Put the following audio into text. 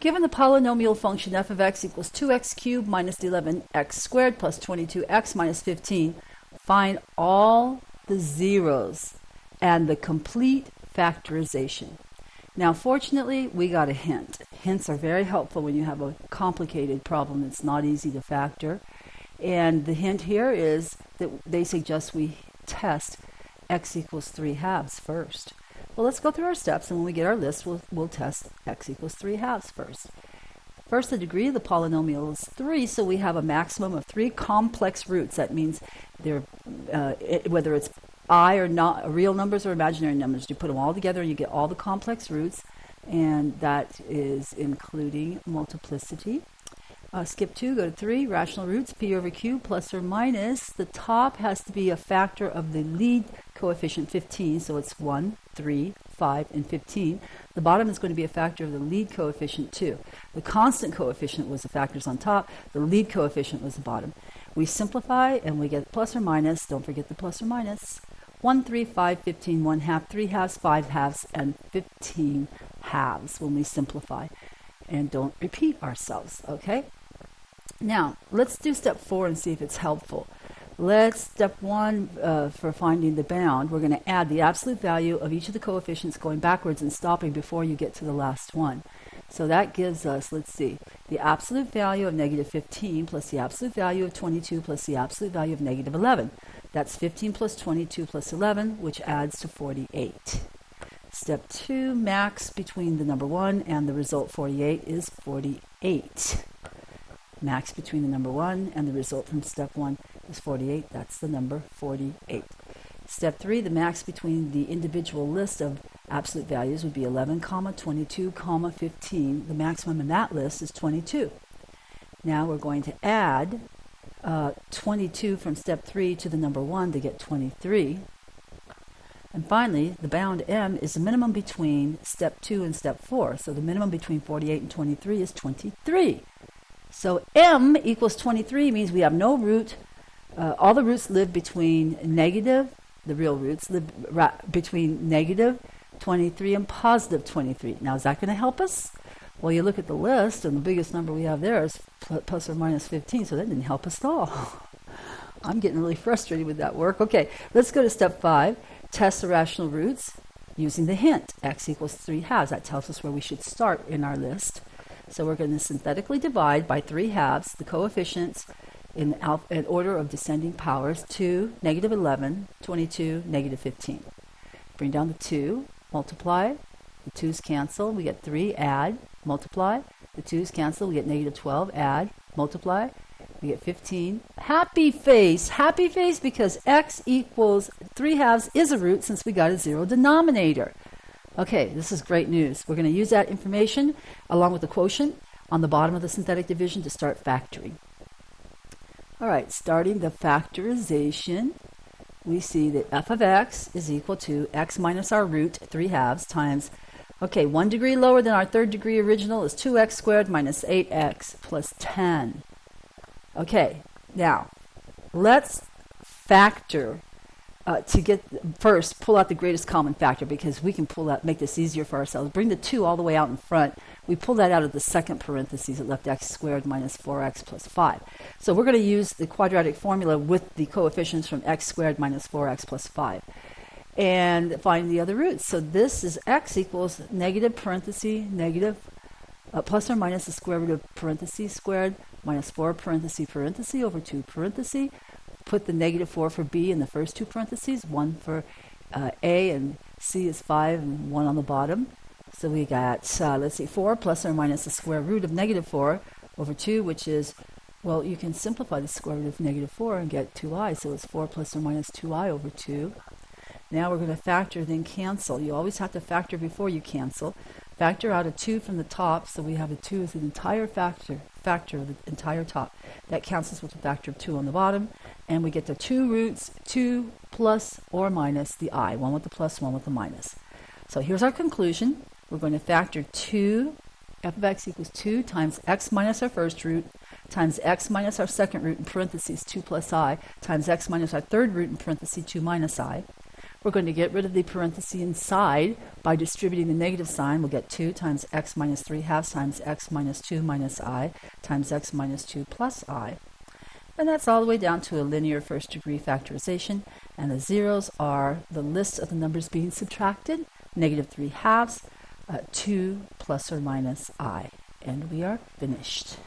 Given the polynomial function f of x equals 2x cubed minus 11x squared plus 22x minus 15, find all the zeros and the complete factorization. Now, fortunately, we got a hint. Hints are very helpful when you have a complicated problem that's not easy to factor. And the hint here is that they suggest we test x equals 3/2 first. Well, let's go through our steps, and when we get our list, we'll test x equals 3/2 first. First, the degree of the polynomial is 3, so we have a maximum of 3 complex roots. That means they're whether it's I or not, real numbers or imaginary numbers. You put them all together and you get all the complex roots, and that is including multiplicity. Skip 2, go to 3, rational roots, p over q plus or minus. The top has to be a factor of the lead coefficient 15, so it's 1, 3, 5, and 15. The bottom is going to be a factor of the lead coefficient 2. The constant coefficient was the factors on top, the lead coefficient was the bottom. We simplify and we get plus or minus, don't forget the plus or minus. 1, 3, 5, 15, 1/2, 3/2, 5/2, and 15/2 when we simplify. And don't repeat ourselves, okay? Now, let's do step 4 and see if it's helpful. Step 1, for finding the bound, we're going to add the absolute value of each of the coefficients going backwards and stopping before you get to the last one. So that gives us, let's see, the absolute value of negative 15 plus the absolute value of 22 plus the absolute value of negative 11. That's 15 plus 22 plus 11, which adds to 48. Step 2, max between the number 1 and the result 48 is 48. Max between the number 1 and the result from step 1 is 48. That's the number 48. Step 3, the max between the individual list of absolute values would be 11, 22, 15. The maximum in that list is 22. Now we're going to add 22 from step 3 to the number 1 to get 23. And finally, the bound m is the minimum between step 2 and step 4. So the minimum between 48 and 23 is 23. So m equals 23 means we have no root. All the roots live between negative, the real roots live between negative 23 and positive 23. Now, is that going to help us? Well, you look at the list, and the biggest number we have there is plus or minus 15, so that didn't help us at all. I'm getting really frustrated with that work. Okay, let's go to step 5. Test the rational roots using the hint, x equals 3/2. That tells us where we should start in our list. So we're going to synthetically divide by 3/2 the coefficients in order of descending powers: 2, negative 11, 22, negative 15. Bring down the 2, multiply, the 2's cancel, we get 3, add, multiply, the 2's cancel, we get negative 12, add, multiply, we get 15. Happy face because x equals 3/2 is a root since we got a 0 denominator. Okay, this is great news. We're going to use that information along with the quotient on the bottom of the synthetic division to start factoring. All right, starting the factorization, we see that f of x is equal to x minus our root, 3/2, times, okay, 1 degree lower than our third degree original is 2x squared minus 8x plus 10. Okay, now, let's factor to get, first, pull out the greatest common factor, because we can make this easier for ourselves. Bring the 2 all the way out in front. We pull that out of the second parentheses. It left x squared minus 4x plus 5. So we're going to use the quadratic formula with the coefficients from x squared minus 4x plus 5 and find the other roots. So this is x equals negative parenthesis, negative, plus or minus the square root of parentheses squared minus 4 parenthesis over 2 parenthesis. Put the negative 4 for b in the first 2 parentheses, 1 for a, and c is 5, and 1 on the bottom. So we got, let's see, 4 plus or minus the square root of negative 4 over 2, which is, well, you can simplify the square root of negative 4 and get 2i, so it's 4 plus or minus 2i over 2. Now we're going to factor, then cancel. You always have to factor before you cancel. Factor out a 2 from the top, so we have a 2 as an entire factor of the entire top. That cancels with the factor of 2 on the bottom, and we get the 2 roots, 2 plus or minus the I, 1 with the plus, 1 with the minus. So here's our conclusion. We're going to factor 2, f of x equals 2 times x minus our first root times x minus our second root in parentheses 2 plus I times x minus our third root in parentheses 2 minus I. We're going to get rid of the parenthesis inside by distributing the negative sign. We'll get 2 times x minus 3 halves times x minus 2 minus I times x minus 2 plus I. And that's all the way down to a linear first degree factorization. And the zeros are the list of the numbers being subtracted, negative 3 halves, 2 plus or minus I. And we are finished.